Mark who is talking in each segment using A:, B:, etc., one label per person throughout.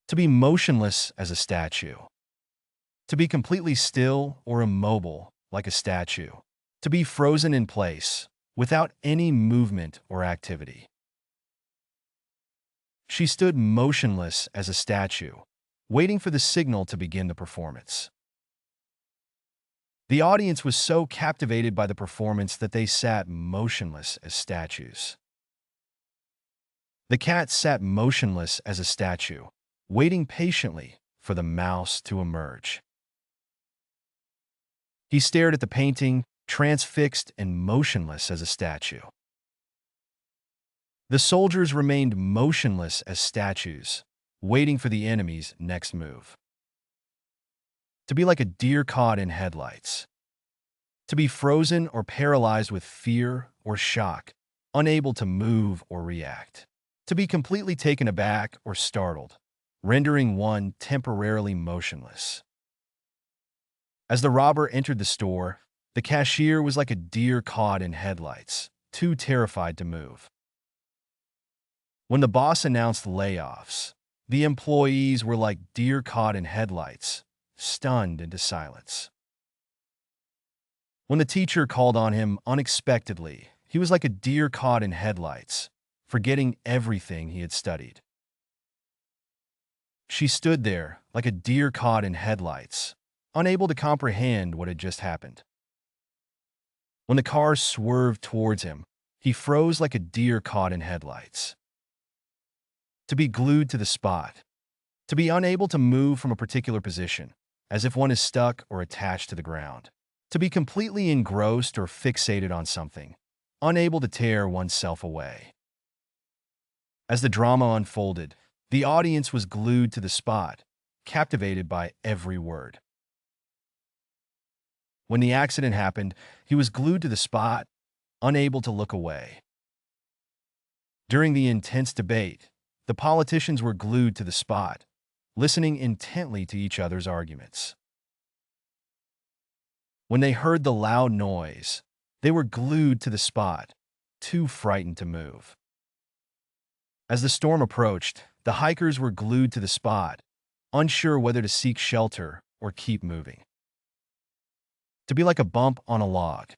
A: To be motionless as a statue. To be completely still or immobile like a statue. To be frozen in place without any movement or activity. She stood motionless as a statue, waiting for the signal to begin the performance. The audience was so captivated by the performance that they sat motionless as statues. The cat sat motionless as a statue, waiting patiently for the mouse to emerge. He stared at the painting, transfixed and motionless as a statue. The soldiers remained motionless as statues, waiting for the enemy's next move. To be like a deer caught in headlights. To be frozen or paralyzed with fear or shock, unable to move or react. To be completely taken aback or startled, rendering one temporarily motionless. As the robber entered the store, the cashier was like a deer caught in headlights, too terrified to move. When the boss announced layoffs, the employees were like deer caught in headlights, stunned into silence. When the teacher called on him unexpectedly, he was like a deer caught in headlights, forgetting everything he had studied. She stood there like a deer caught in headlights, unable to comprehend what had just happened. When the car swerved towards him, he froze like a deer caught in headlights. To be glued to the spot. To be unable to move from a particular position, as if one is stuck or attached to the ground. To be completely engrossed or fixated on something, unable to tear oneself away. As the drama unfolded, the audience was glued to the spot, captivated by every word. When the accident happened, he was glued to the spot, unable to look away. During the intense debate, the politicians were glued to the spot, listening intently to each other's arguments. When they heard the loud noise, they were glued to the spot, too frightened to move. As the storm approached, the hikers were glued to the spot, unsure whether to seek shelter or keep moving. To be like a bump on a log.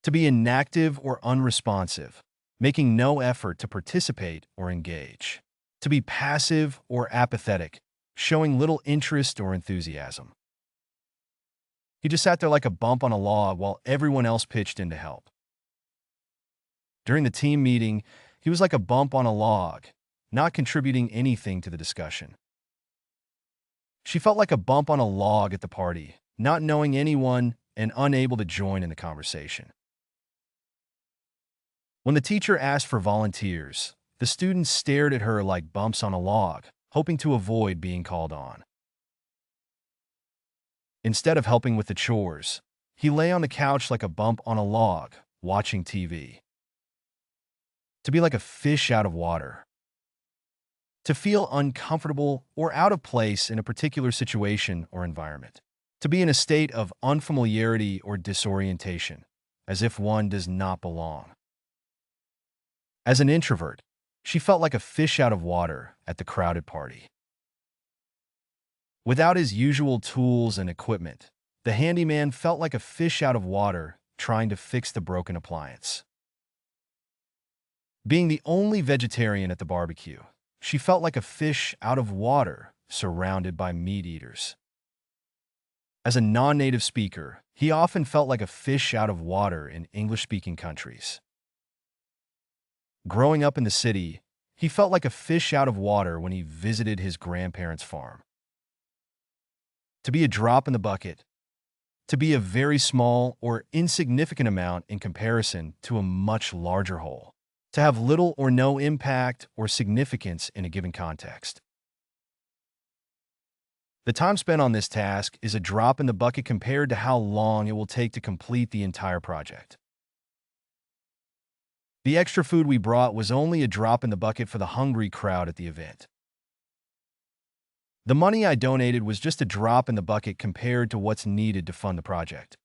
A: To be inactive or unresponsive, making no effort to participate or engage. To be passive or apathetic, showing little interest or enthusiasm. He just sat there like a bump on a log while everyone else pitched in to help. During the team meeting, he was like a bump on a log, not contributing anything to the discussion. She felt like a bump on a log at the party, not knowing anyone and unable to join in the conversation. When the teacher asked for volunteers, the students stared at her like bumps on a log, hoping to avoid being called on. Instead of helping with the chores, he lay on the couch like a bump on a log, watching TV. To be like a fish out of water. To feel uncomfortable or out of place in a particular situation or environment. To be in a state of unfamiliarity or disorientation, as if one does not belong. As an introvert, she felt like a fish out of water at the crowded party. Without his usual tools and equipment, the handyman felt like a fish out of water trying to fix the broken appliance. Being the only vegetarian at the barbecue, she felt like a fish out of water surrounded by meat eaters. As a non-native speaker, he often felt like a fish out of water in English-speaking countries. Growing up in the city, he felt like a fish out of water when he visited his grandparents' farm. To be a drop in the bucket. To be a very small or insignificant amount in comparison to a much larger whole. To have little or no impact or significance in a given context. The time spent on this task is a drop in the bucket compared to how long it will take to complete the entire project. The extra food we brought was only a drop in the bucket for the hungry crowd at the event. The money I donated was just a drop in the bucket compared to what's needed to fund the project.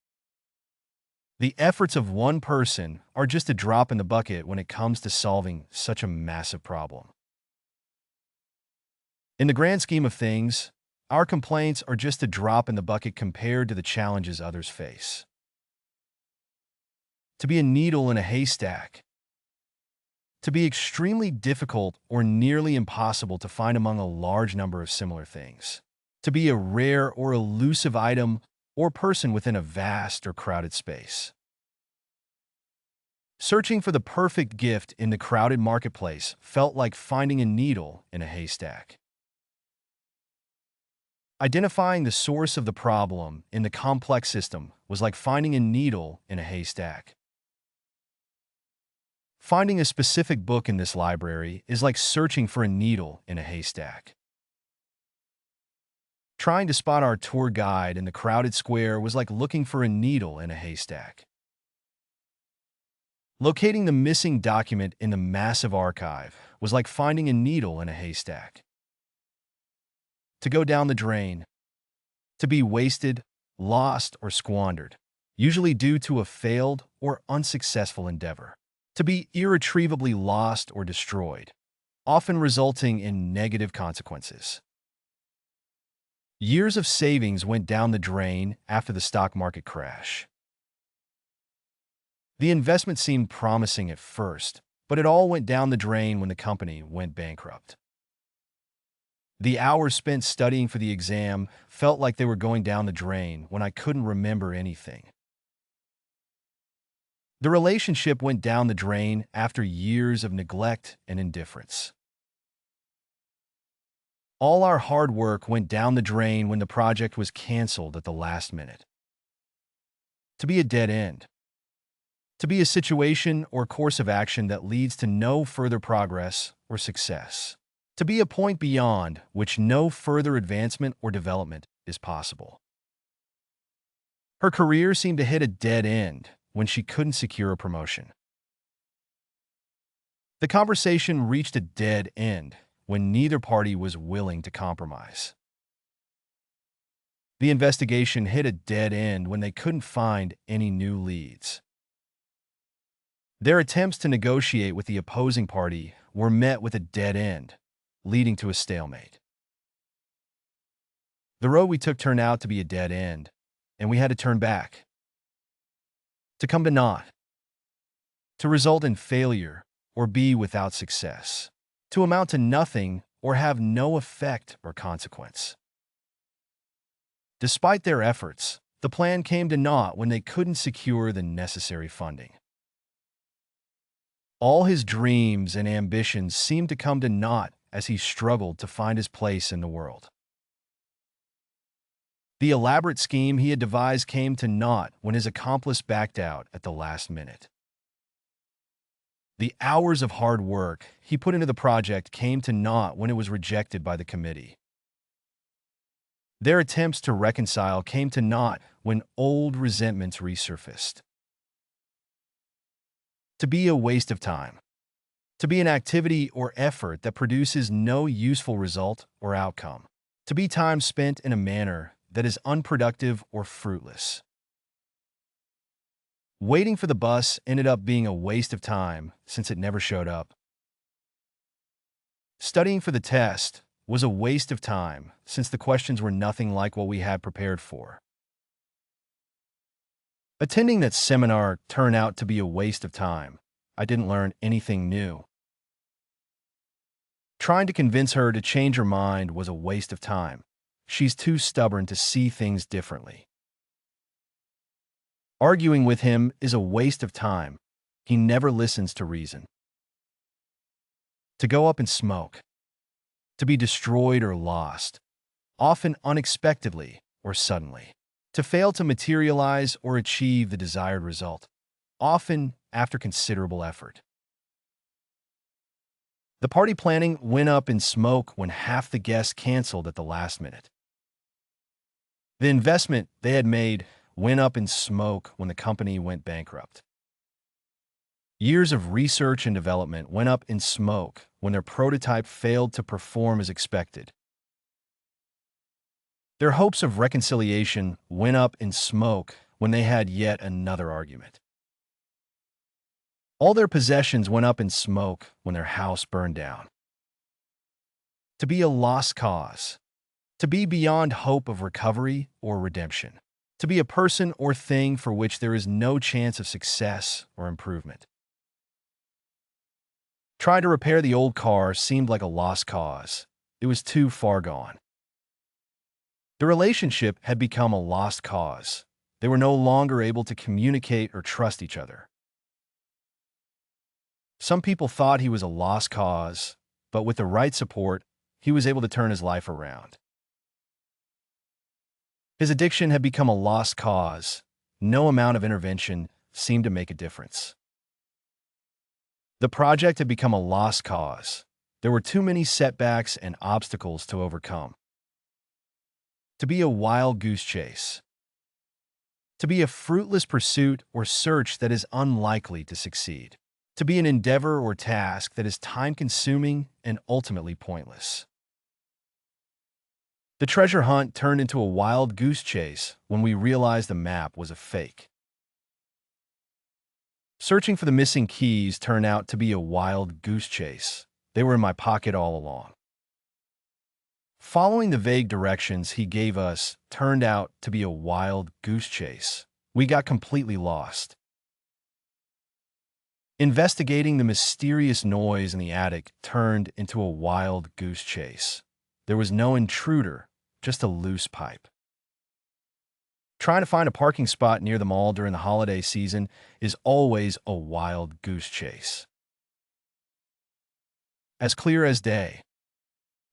A: The efforts of one person are just a drop in the bucket when it comes to solving such a massive problem. In the grand scheme of things, our complaints are just a drop in the bucket compared to the challenges others face. To be a needle in a haystack. To be extremely difficult or nearly impossible to find among a large number of similar things. To be a rare or elusive item or person within a vast or crowded space. Searching for the perfect gift in the crowded marketplace felt like finding a needle in a haystack. Identifying the source of the problem in the complex system was like finding a needle in a haystack. Finding a specific book in this library is like searching for a needle in a haystack. Trying to spot our tour guide in the crowded square was like looking for a needle in a haystack. Locating the missing document in the massive archive was like finding a needle in a haystack. To go down the drain. To be wasted, lost, or squandered, usually due to a failed or unsuccessful endeavor. To be irretrievably lost or destroyed, often resulting in negative consequences. Years of savings went down the drain after the stock market crash. The investment seemed promising at first, but it all went down the drain when the company went bankrupt. The hours spent studying for the exam felt like they were going down the drain when I couldn't remember anything. The relationship went down the drain after years of neglect and indifference. All our hard work went down the drain when the project was canceled at the last minute. To be a dead end. To be a situation or course of action that leads to no further progress or success. To be a point beyond which no further advancement or development is possible. Her career seemed to hit a dead end when she couldn't secure a promotion. The conversation reached a dead end when neither party was willing to compromise. The investigation hit a dead end when they couldn't find any new leads. Their attempts to negotiate with the opposing party were met with a dead end, leading to a stalemate. The road we took turned out to be a dead end, and we had to turn back. To come to naught. To result in failure or be without success. To amount to nothing or have no effect or consequence. Despite their efforts, the plan came to naught when they couldn't secure the necessary funding. All his dreams and ambitions seemed to come to naught as he struggled to find his place in the world. The elaborate scheme he had devised came to naught when his accomplice backed out at the last minute. The hours of hard work he put into the project came to naught when it was rejected by the committee. Their attempts to reconcile came to naught when old resentments resurfaced. To be a waste of time. To be an activity or effort that produces no useful result or outcome. To be time spent in a manner that is unproductive or fruitless. Waiting for the bus ended up being a waste of time since it never showed up. Studying for the test was a waste of time since the questions were nothing like what we had prepared for. Attending that seminar turned out to be a waste of time. I didn't learn anything new. Trying to convince her to change her mind was a waste of time. She's too stubborn to see things differently. Arguing with him is a waste of time. He never listens to reason. To go up in smoke. To be destroyed or lost, often unexpectedly or suddenly. To fail to materialize or achieve the desired result, often after considerable effort. The party planning went up in smoke when half the guests canceled at the last minute. The investment they had made went up in smoke when the company went bankrupt. Years of research and development went up in smoke when their prototype failed to perform as expected. Their hopes of reconciliation went up in smoke when they had yet another argument. All their possessions went up in smoke when their house burned down. To be a lost cause. To be beyond hope of recovery or redemption. To be a person or thing for which there is no chance of success or improvement. Trying to repair the old car seemed like a lost cause. It was too far gone. The relationship had become a lost cause. They were no longer able to communicate or trust each other. Some people thought he was a lost cause, but with the right support, he was able to turn his life around. His addiction had become a lost cause. No amount of intervention seemed to make a difference. The project had become a lost cause. There were too many setbacks and obstacles to overcome. To be a wild goose chase. To be a fruitless pursuit or search that is unlikely to succeed. To be an endeavor or task that is time-consuming and ultimately pointless. The treasure hunt turned into a wild goose chase when we realized the map was a fake. Searching for the missing keys turned out to be a wild goose chase. They were in my pocket all along. Following the vague directions he gave us turned out to be a wild goose chase. We got completely lost. Investigating the mysterious noise in the attic turned into a wild goose chase. There was no intruder, just a loose pipe. Trying to find a parking spot near the mall during the holiday season is always a wild goose chase. As clear as day.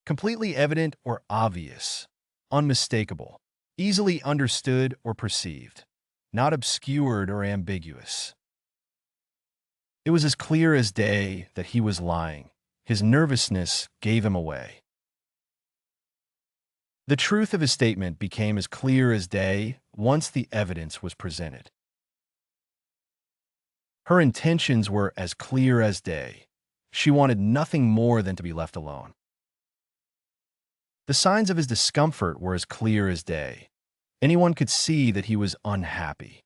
A: Completely evident or obvious. Unmistakable. Easily understood or perceived. Not obscured or ambiguous. It was as clear as day that he was lying. His nervousness gave him away. The truth of his statement became as clear as day once the evidence was presented. Her intentions were as clear as day. She wanted nothing more than to be left alone. The signs of his discomfort were as clear as day. Anyone could see that he was unhappy.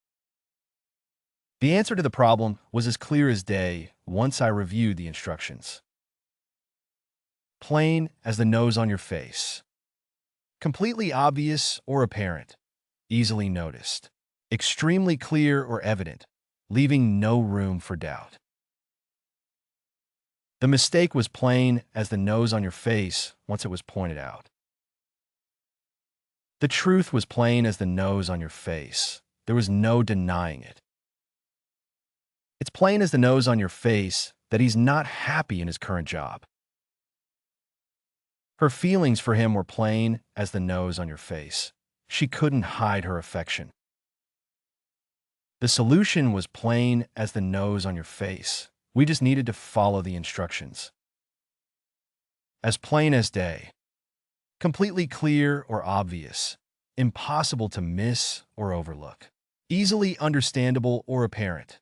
A: The answer to the problem was as clear as day once I reviewed the instructions. Plain as the nose on your face. Completely obvious or apparent. Easily noticed. Extremely clear or evident, leaving no room for doubt. The mistake was plain as the nose on your face once it was pointed out. The truth was plain as the nose on your face. There was no denying it. It's plain as the nose on your face that he's not happy in his current job. Her feelings for him were plain as the nose on your face. She couldn't hide her affection. The solution was plain as the nose on your face. We just needed to follow the instructions. As plain as day. Completely clear or obvious. Impossible to miss or overlook. Easily understandable or apparent.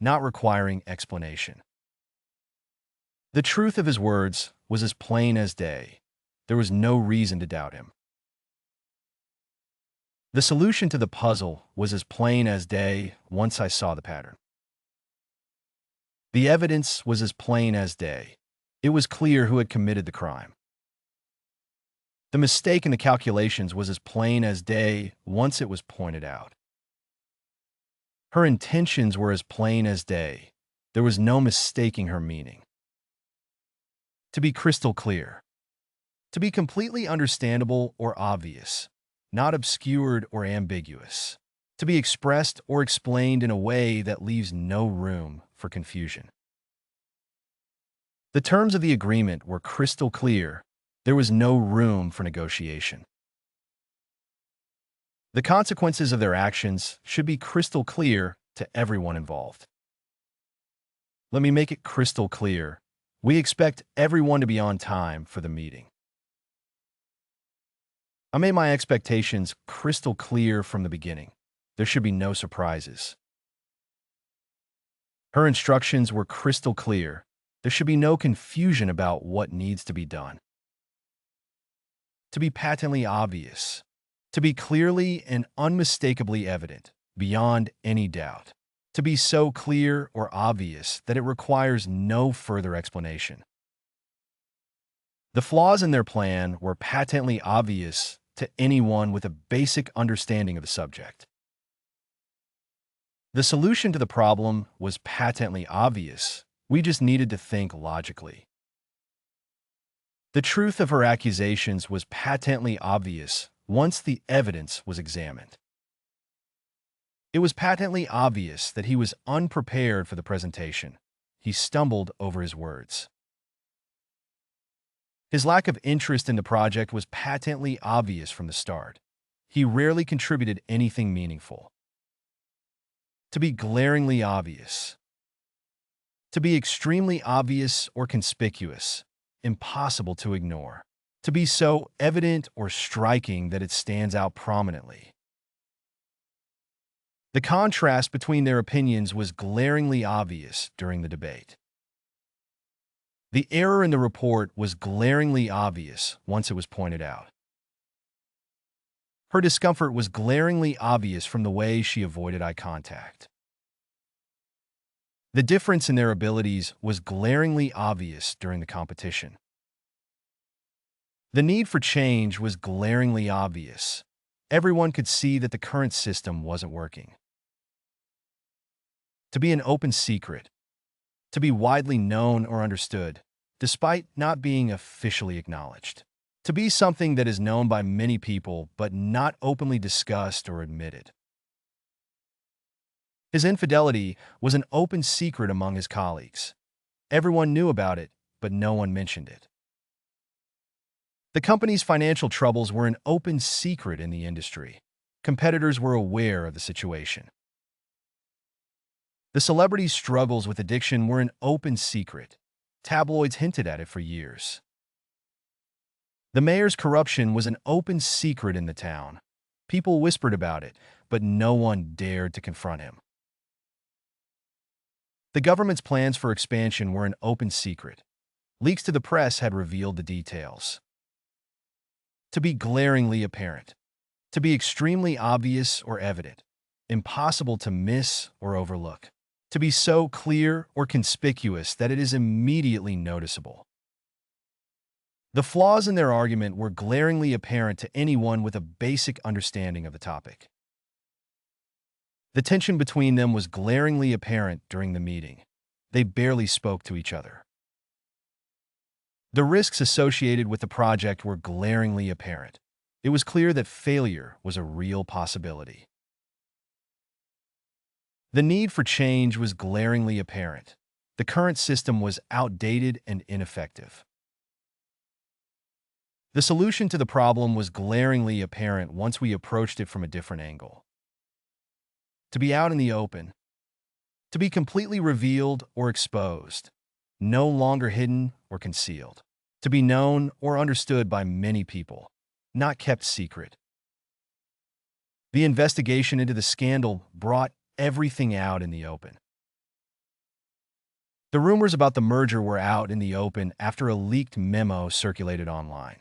A: Not requiring explanation. The truth of his words was as plain as day. There was no reason to doubt him. The solution to the puzzle was as plain as day once I saw the pattern. The evidence was as plain as day. It was clear who had committed the crime. The mistake in the calculations was as plain as day once it was pointed out. Her intentions were as plain as day. There was no mistaking her meaning. To be crystal clear. To be completely understandable or obvious, not obscured or ambiguous. To be expressed or explained in a way that leaves no room for confusion. The terms of the agreement were crystal clear. There was no room for negotiation. The consequences of their actions should be crystal clear to everyone involved. Let me make it crystal clear. We expect everyone to be on time for the meeting. I made my expectations crystal clear from the beginning. There should be no surprises. Her instructions were crystal clear. There should be no confusion about what needs to be done. To be patently obvious. To be clearly and unmistakably evident, beyond any doubt. To be so clear or obvious that it requires no further explanation. The flaws in their plan were patently obvious to anyone with a basic understanding of the subject. The solution to the problem was patently obvious. We just needed to think logically. The truth of her accusations was patently obvious once the evidence was examined. It was patently obvious that he was unprepared for the presentation. He stumbled over his words. His lack of interest in the project was patently obvious from the start. He rarely contributed anything meaningful. To be glaringly obvious. To be extremely obvious or conspicuous. Impossible to ignore. To be so evident or striking that it stands out prominently. The contrast between their opinions was glaringly obvious during the debate. The error in the report was glaringly obvious once it was pointed out. Her discomfort was glaringly obvious from the way she avoided eye contact. The difference in their abilities was glaringly obvious during the competition. The need for change was glaringly obvious. Everyone could see that the current system wasn't working. To be an open secret. To be widely known or understood, despite not being officially acknowledged. To be something that is known by many people but not openly discussed or admitted. His infidelity was an open secret among his colleagues. Everyone knew about it, but no one mentioned it. The company's financial troubles were an open secret in the industry. Competitors were aware of the situation. The celebrity's struggles with addiction were an open secret. Tabloids hinted at it for years. The mayor's corruption was an open secret in the town. People whispered about it, but no one dared to confront him. The government's plans for expansion were an open secret. Leaks to the press had revealed the details. To be glaringly apparent. To be extremely obvious or evident. Impossible to miss or overlook. To be so clear or conspicuous that it is immediately noticeable. The flaws in their argument were glaringly apparent to anyone with a basic understanding of the topic. The tension between them was glaringly apparent during the meeting. They barely spoke to each other. The risks associated with the project were glaringly apparent. It was clear that failure was a real possibility. The need for change was glaringly apparent. The current system was outdated and ineffective. The solution to the problem was glaringly apparent once we approached it from a different angle. To be out in the open. To be completely revealed or exposed. No longer hidden or concealed. To be known or understood by many people. Not kept secret. The investigation into the scandal brought everything out in the open. The rumors about the merger were out in the open after a leaked memo circulated online.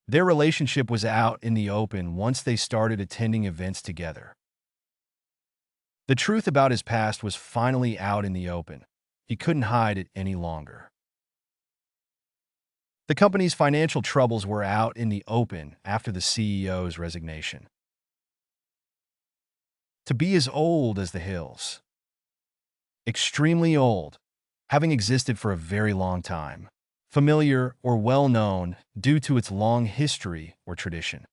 A: Their relationship was out in the open once they started attending events together. The truth about his past was finally out in the open. He couldn't hide it any longer. The company's financial troubles were out in the open after the CEO's resignation. To be as old as the hills. Extremely old, having existed for a very long time. Familiar or well-known due to its long history or tradition.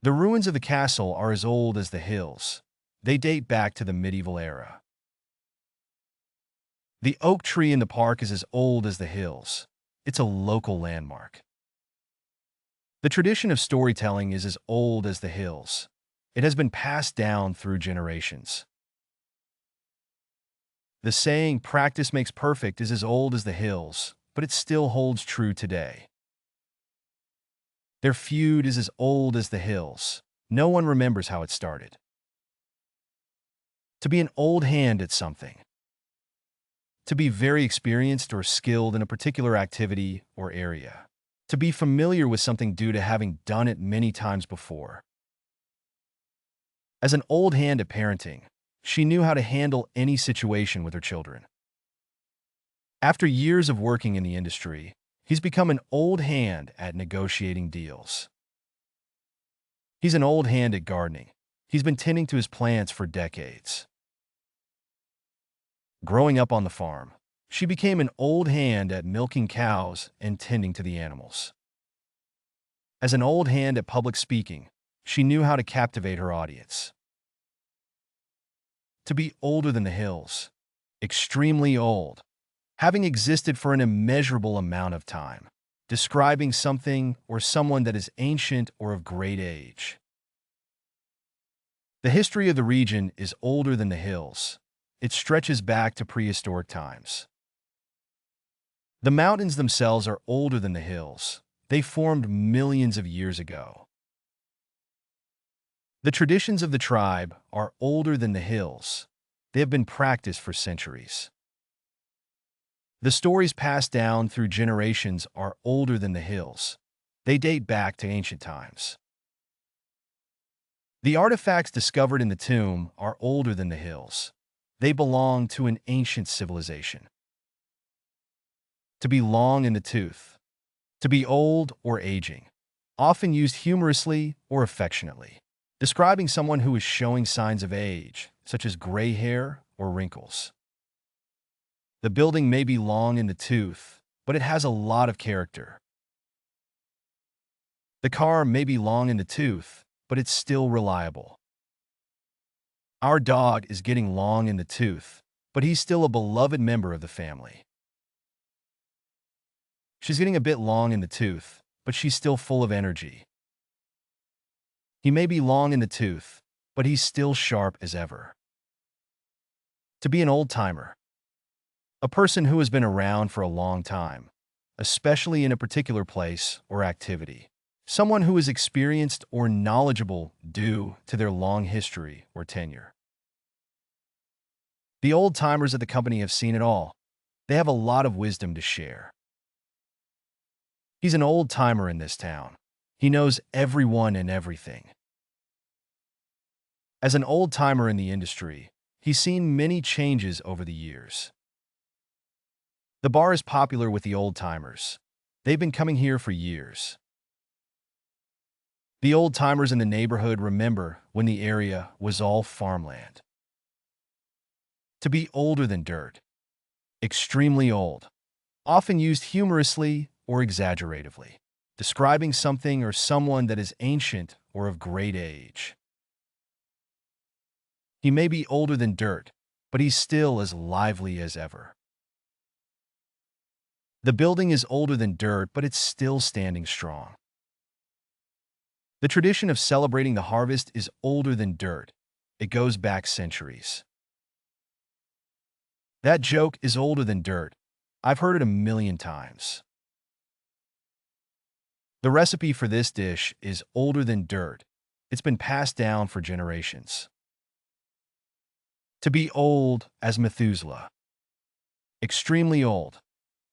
A: The ruins of the castle are as old as the hills. They date back to the medieval era. The oak tree in the park is as old as the hills. It's a local landmark. The tradition of storytelling is as old as the hills. It has been passed down through generations. The saying, "Practice makes perfect," is as old as the hills, but it still holds true today. Their feud is as old as the hills. No one remembers how it started. To be an old hand at something. To be very experienced or skilled in a particular activity or area. To be familiar with something due to having done it many times before. As an old hand at parenting, she knew how to handle any situation with her children. After years of working in the industry, he's become an old hand at negotiating deals. He's an old hand at gardening. He's been tending to his plants for decades. Growing up on the farm, she became an old hand at milking cows and tending to the animals. As an old hand at public speaking, she knew how to captivate her audience. To be older than the hills, extremely old, having existed for an immeasurable amount of time, describing something or someone that is ancient or of great age. The history of the region is older than the hills. It stretches back to prehistoric times. The mountains themselves are older than the hills. They formed millions of years ago. The traditions of the tribe are older than the hills. They have been practiced for centuries. The stories passed down through generations are older than the hills. They date back to ancient times. The artifacts discovered in the tomb are older than the hills. They belong to an ancient civilization. To be long in the tooth. To be old or aging, often used humorously or affectionately, describing someone who is showing signs of age, such as gray hair or wrinkles. The building may be long in the tooth, but it has a lot of character. The car may be long in the tooth, but it's still reliable. Our dog is getting long in the tooth, but he's still a beloved member of the family. She's getting a bit long in the tooth, but she's still full of energy. He may be long in the tooth, but he's still sharp as ever. To be an old-timer. A person who has been around for a long time, especially in a particular place or activity. Someone who is experienced or knowledgeable due to their long history or tenure. The old-timers at the company have seen it all. They have a lot of wisdom to share. He's an old-timer in this town. He knows everyone and everything. As an old-timer in the industry, he's seen many changes over the years. The bar is popular with the old-timers. They've been coming here for years. The old-timers in the neighborhood remember when the area was all farmland. To be older than dirt. Extremely old. Often used humorously or exaggeratively, describing something or someone that is ancient or of great age. He may be older than dirt, but he's still as lively as ever. The building is older than dirt, but it's still standing strong. The tradition of celebrating the harvest is older than dirt. It goes back centuries. That joke is older than dirt. I've heard it a million times. The recipe for this dish is older than dirt. It's been passed down for generations. To be old as Methuselah. Extremely old.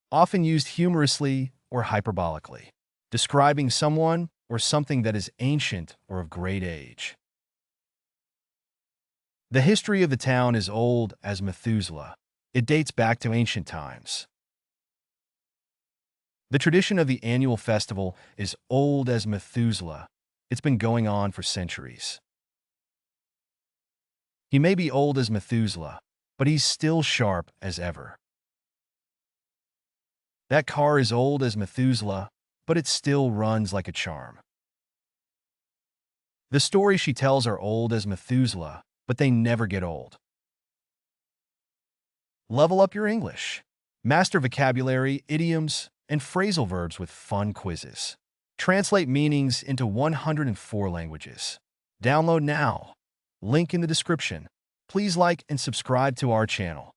A: Often used humorously or hyperbolically, describing someone or something that is ancient or of great age. The history of the town is old as Methuselah. It dates back to ancient times. The tradition of the annual festival is old as Methuselah. It's been going on for centuries. He may be old as Methuselah, but he's still sharp as ever. That car is old as Methuselah, but it still runs like a charm. The stories she tells are old as Methuselah, but they never get old. Level up your English. Master vocabulary, idioms, and phrasal verbs with fun quizzes. Translate meanings into 104 languages. Download now. Link in the description. Please like and subscribe to our channel.